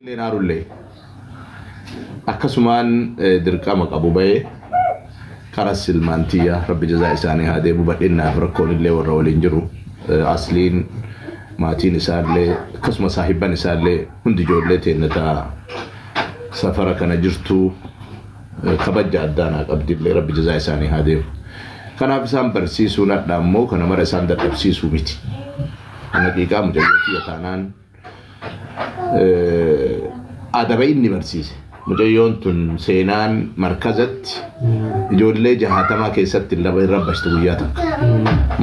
Leenaarullee akkasumaan dirqama qabu ba'ee karaa silmaantiyaa rabbi jazaa isaanii haa deebi'u badhinnaaf rakkoon illee warra waliin jiru asliin maatiin isaallee akkasuma saahibban isaallee hundi ijoollee teennataa safara kana jirtu kabajja addaanaa qabdillee rabbi jazaa isaanii haa deebi'u. Kanaaf isaan barsiisuu nadhaa immoo kana mara isaan dadhabsiisuu miti. Haqiiqaa mujaajiltii yataanaan adaba inni barsiise mujayyoon tun seenaan markazatti ijoollee jahatama keessatti rabbashtu guyyaa takka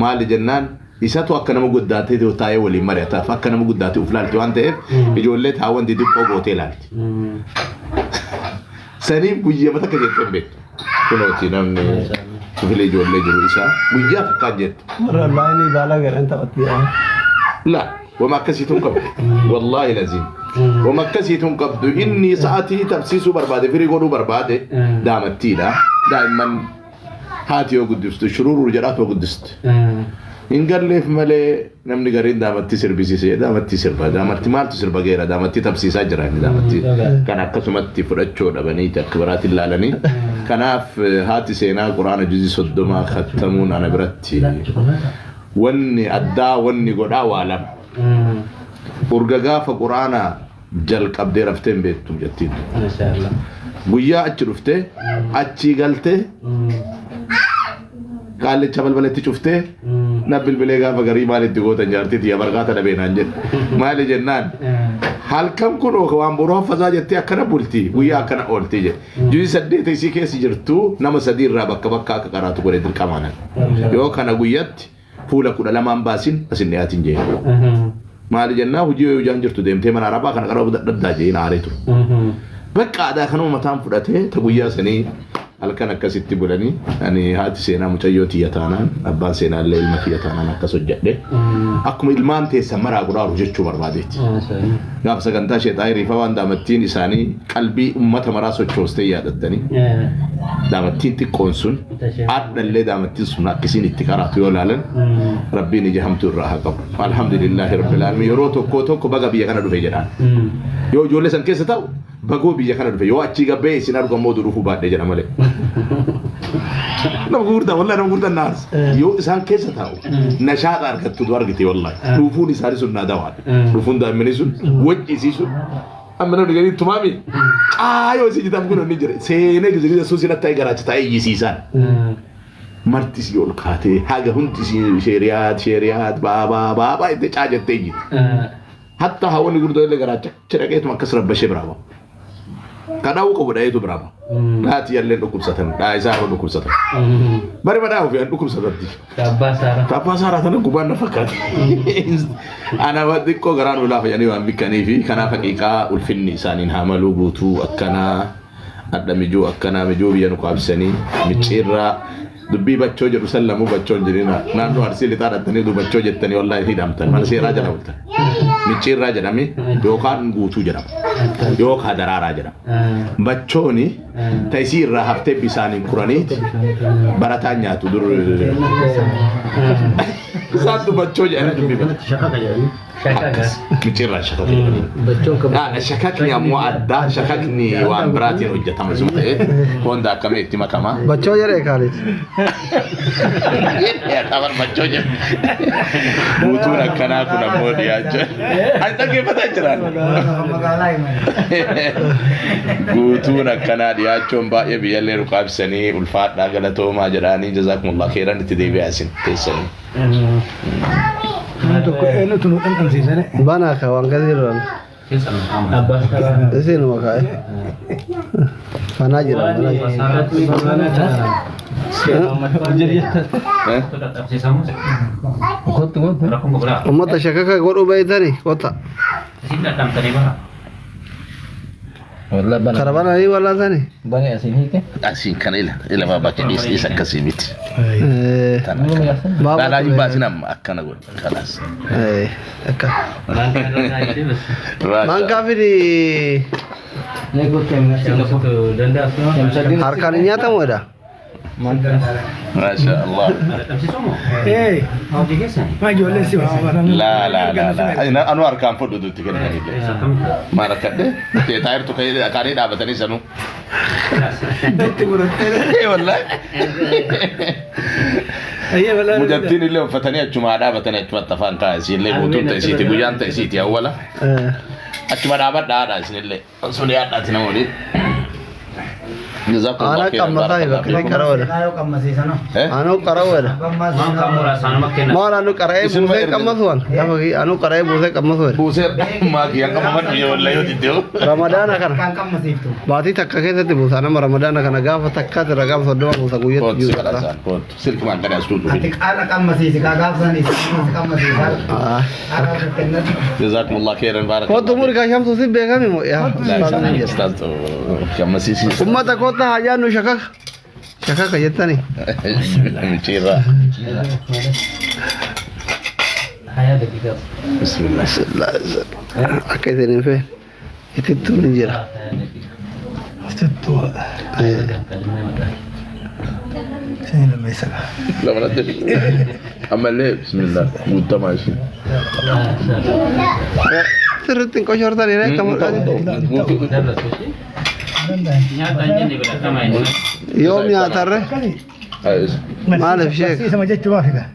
maali jennaan isatu akka nama guddaatee taa'ee waliin mari'ataaf akka nama guddaatee uflaalti waan ta'eef ijoollee taawwan xixiqqoo gootee ilaalti saniif guyyaa mata akka jettan beektu kunooti namni filee ijoollee jiru isaa guyyaa takkaan jettu wallahi baala garan taphatti لا وما كسيتم قبل والله لازم وما كسيتم قبل إني ساعتي تبسيس بربادة في رجول بربادة دامتي لا دائما هاتي وقدست شرور وجرات وقدست إن قال لي في ملء نمني قرين دامتي سربيسي دامتي سربا دامتي مال تسربا غيره دامتي تبسيس أجراني دامتي كان أكسمتي فرشوا دبني تكبرات اللالني كان هاتي سينا قرآن جزء صدما ختمون أنا برتي wanni addaa wanni godhaa waa lama urga gaafa quraana jalqabdee rafteen beektu jettiin guyyaa achi dhuftee achi galtee qaalicha balbalatti cuftee na bilbilee gaafa garii maalitti gootan jaartiiti yaa barqaata dhabeenaan jedhe maali jennaan halkan kun waan boroo hafazaa jettee akkana bultii guyyaa akkana ooltii jedhe juuyi saddeeta isii keessi jirtuu nama sadii irraa bakka bakka akka qaraatu godhe dirqamaanan yoo kana guyyaatti fuula kudha lamaan baasin asin dhiyaatiin jee maali jennaa hujii yoo jaan jirtu deemtee mana arabaa kana qaroo daddaa jee naareetu bakka aadaa kanuma mataan fudhatee ta guyyaa sanii halkan akkasitti bulanii ani haati seenaa mucayyoo tiyyataanaan abbaan seenaa illee ilma tiyyataanaan akkas hojjedhe akkuma ilmaan teessa maraa godhaaru jechuu barbaadeetti gaafa sagantaa sheexaa riifaa waan daamattiin isaanii qalbii ummata maraa sochoostee yaadattanii daamattiin xiqqoon sun addallee daamattiin sun akkisiin itti qaraatu yoo laalan rabbiin ija hamtuu irraa haa qabu alhamdulillahi rabbil aalamiin yeroo tokko baga biyya kana dhufe jedhaan yoo ijoollee san keessa ta'u bagoo biyya kana dhufe yoo achi gabbee isin argamoo duruu baadhee jedha malee nama gurgurtaa wallahi nama gurgurtaa naas yoo isaan keessa taa'u nashaata argattu argite wallahi dhufuun isaanii sun naadawaa dhufuun daa'immanii sun wajjisii sun amma namni gadi tumaami qaayoo isii jitam kun inni jira seenee gizigisa sun sinatti ta'e garaacha ta'e iyyisiisan marti si ol kaatee haga hundi si sheeriyaat baabaa itti caajattee iyyiti hatta hawani gurgurtaa illee garaacha chiraqeetuma akkas rabbashee biraaba kadau ko budaya itu berapa? Nanti yang lain hukum satan, dah saya hukum satan. Bari mana aku yang hukum satan di? Tapah sarah tanah kuban nafakat. Anak waktu ko garan ulah yani wambikani fi kana fakika ulfinni sanin hamalu butu akkana ada mijo akkana mijo biyan ko absani micirra dubbi bacco jedhu sallamu baccoon jirina naannoo arsii lixaa dhattanii du baccoo jettanii wallahi hidhamtan mana seeraa jala bultan micciirraa jedhame yookaan guutuu jedhama yookaan daraaraa jedhama baccooni taisii irraa haftee bisaaniin kuraniiti barataan nyaatu dur isaatu baccoo jedhanii dubbi micciirraa shakakni shakakni ammoo addaa shakakni waan biraatiin hojjetama sun ta'e honda akkamii itti makama baccoo jedhee kaalit ya tabar baccoo jedhe guutuun akkanaa kun ammoo dhiyaachuu ani dhaggeeffataa jiraan guutuun akkanaa dhiyaachuun baay'ee biyyallee ruqaabsanii ulfaadhaa galatoomaa jedhanii jazaakumullah khairan itti deebi'aa isin teessanii bana kawan kasiran di sini makai panajir umat syakaka gor ubay tani kota Karavana ini wala tani banyak sini ke asin kan ila baba ke is akasimit baba lagi basin am akana gol khalas akka man kafiri harkanya tahu ada ما شاء الله. ايه ما جولي سوا لا لا لا لا أنا أركان فدو تكلم ما ركض تاير تو كي كاري دابتني سنو إيه والله مجتين اللي فتني الجمعة دابتني تمتفان كاسي اللي بوتون تأسيتي بيان تأسيتي أولا الجمعة دابت دارا اللي سوليات ناتنا مولد جزاكم الله خير. أنا كم مسايب كذي كراوله. أنا كراوله. ما أنا كراي بوسه كم مسوان. يا بقي أنا كراي بوسه كم مسوان. بوسه ما كيا كم من يولا يوديو. رمضان أكان. باتي تكا كذا تبوسه أنا رمضان أكان أجا فتكا ترجع صدوا بوسه كويت. سلك ما كان أسلوب. أنا كم مسيح كاغاف سني كم مسيح. جزاكم الله خيرا بارك. كم تمر كاشام سوسي بيجامي مو يا. أستاذ كم مسيح. أمة تكوتا هاجا نو شكا شكا كجتاني. مشيرة. بسم الله. بسم الله. أكيد نفهم. يتتو نجرا. تتو سين لما يسأل لا ما ندري. أما ليه بسم الله قلت ماشي. سرتين كشور تاني ره كم يوم يا ترى ما له شيء اسمه جت توافقه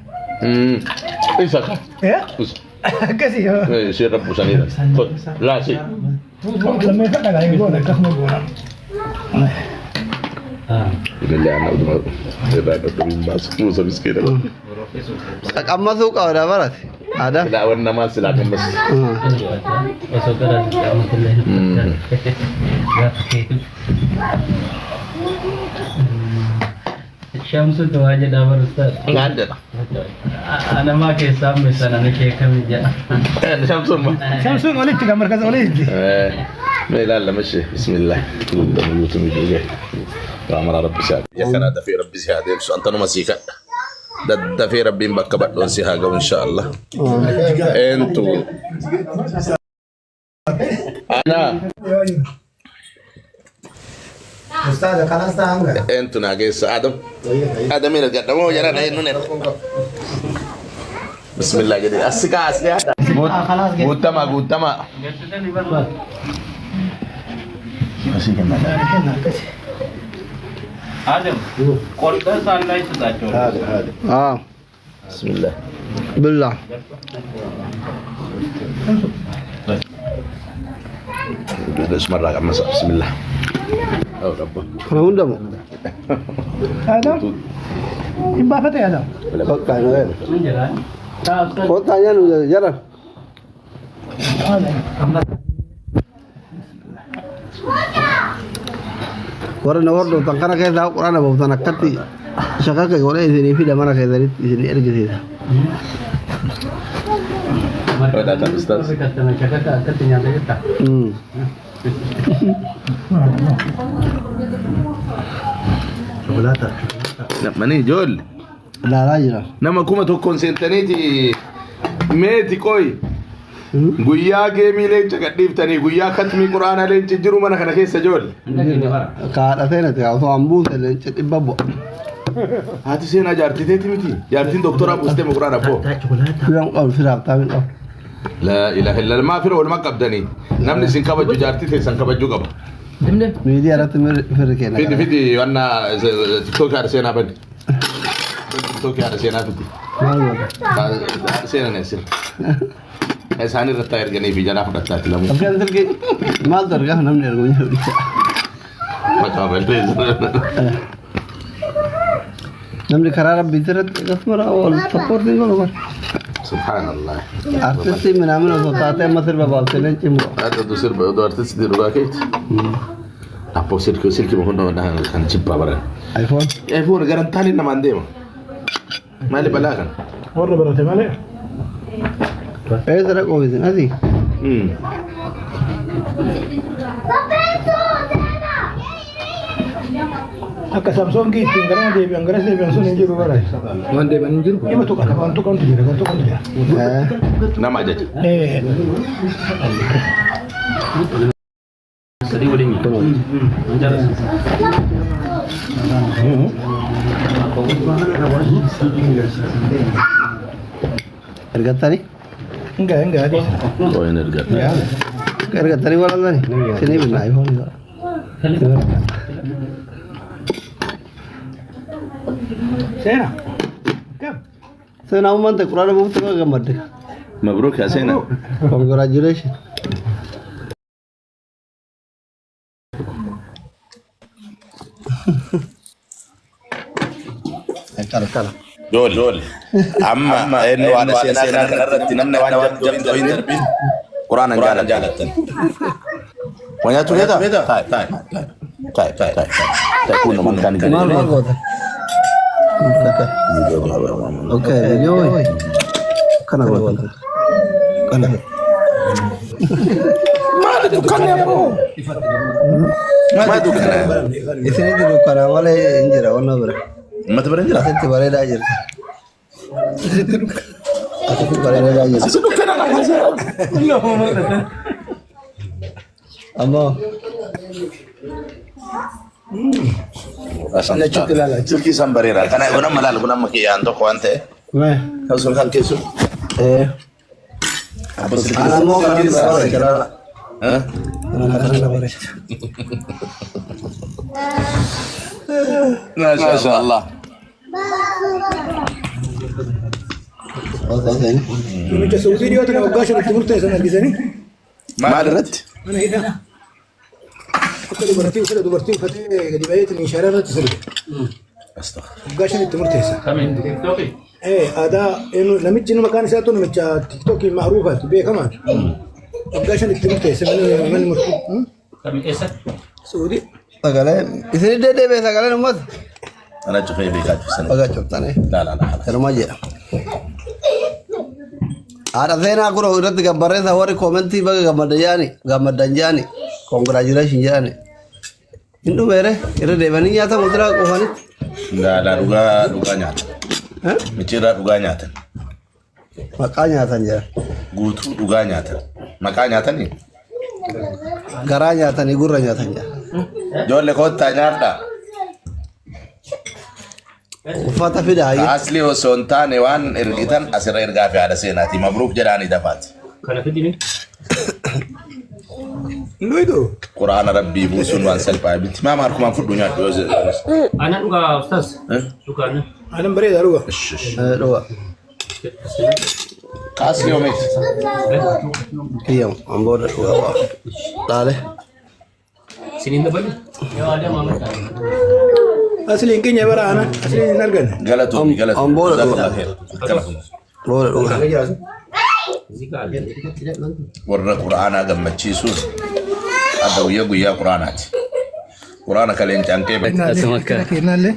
إيش هذا؟ ايه كسي إيه شيء رب سنيدا. لا شيء. لما يفتح على يقول لك كم يقول بالله أنا أقول إذا أنت بس فوز بسكينة. أما سوق أو لا برات ada لا ورنا ما سلاكم بس شمس تواجد دابر استاذ لا عندنا انا ما كيسام مثلا انا كيف كم جاء شمسون وليد تلقى مركز وليد لا لا مشي بسم الله وامر ربي ساد يا كان هذا في ربي ساد انت نمسيك ده في ربي مبكى بدون سيهاجة إن شاء الله أنتو أنا أستاذ خلاص تانغ أنتو ناقص آدم مين الجد مو جرى نحن بسم الله جديد أسكا غوتما آدم قلت سالنا يسداتو آه بسم الله بالله بسم الله بسم الله أو رب أنا وندم هذا يبقى فتى هذا kota kan kotanya nu jalan warna warna tangkara kayak tahu Quran apa bukan nakati saka kayak orang di sini video mana kayak dari di sini ada gitu datang Ustaz mani Jol لا لا nama kuma to konsentaniti meti koi guyyaa geemii leenca gadhiiftanii guyyaa katmii quraana leenci jiru mana kana keessa Jol kaadhatee nati osoo hambuute leenci dhibba bu'a haati seenaa jaartiteeti miti jaartiin doktora buustee quraana boo firan qabu firaaf taamin qabu laa ilaaha illa maa fira waluma qabdanii namni isin kabajju jaartii teessan kabajjuu qaba miidiyaa irratti firri kenna fidi wanna tiktookii haadha seenaa badi tiktookii haadha seenaa fidi seenaa neessin isaan irratti erganii fi jalaa fudhattaati lamu kan sirgi maal dargaa namni ergu hin jiru maqaa balleessa namni karaa rabbii irratti akkasuma wal sappoortiin godhu bar subhanallah artisti minaamin osoo taatee amma sirba baaftee leenci immoo ada tu sirba do artisti di rugaa keeti appo silki mohon kan jibba baran iPhone garantaali namaan deema maali balaa kan warra barate malee eesara qoobisin asii akka Samsung ittiin gara deebi'an gara deebi'an sun hin jiru bara waan deebi'an hin jiru ima tuqata waan tuqantu jira waan tuqantu jira nama ajaja Sedih bolehnya. Lancar. Harga tadi? Enggak di. Oh ini harga. Harga tadi malam tadi. Sini benar iPhone enggak. Sena. Kam. Saya nama mantek Quran buku tu gambar deh. مبروك يا سينا. Congratulations. Kala. دول اما انه انا سينا قررت نمنا وانجب دوين دربين قران جالتن وياتو كده طيب تكون من كان Okay, video. Kana gua. Kana. ما دكان يا ابو ما دكان Isini tu dukkan awal injera warna ber. ما تبرنجلا Itu bare dah ajar. Itu bare dah ajar. دكان انا Amma. عشان تشوكي سامبريرا كان يقول ملال كنا مكي انت كوانت Meh. كسر كان كيسو بس أنا mau kan cara. ها Anak-anak bare. ما شاء الله Oh, saya. Ini ke Saudi dia tengah gash di timur tengah sana di sini. ما درت Mana ini? Aku di berarti sudah dua berarti fatih di bayat ni syarah tu sini. استغفر Gash di timur tengah. Kami TikTok. هذا انه لما تجي مكان ساتو لما تيك توك معروفه بيه كمان. gash di timur tengah من Kami Esak. سعودي. Sagale. Isini dede be sagale nomad. انا جفاي بيكات في السنه Agak cepat nih. لا خلاص Remaja. Ada saya nak kurang udah tiga baris awal komenti bagi gambar danjani, congratulations jani. Itu bere, itu devani nyata mutra kohani. لا duga nyata micira duga nyata Makanya tanya, gutu duga nyata maka nyata nih garanya tanya, guranya tanya. jolle ko tanyarda Ufata fida aja. asli o sontane wan irgitan asira irga fi ada senati mabruk jarani dafat Kalau tu ini. Lu itu. qur'an rabbi busun wan salpa binti ma markum an fudu nya doze Anak juga Ustaz. Bukan. انا بريد اروح. Dua. asli o met Iya, ambor dua. Tale. Sini tak boleh. Ya ada mama. اصلي يمكن يا برا انا اصلي نرجع. galatu galatu Ambor dua. jazakallah khair Boleh dua. Jika ada. warra qur'ana gammaci su adawiya guya qur'anati qur'ana kalen tanke نالي.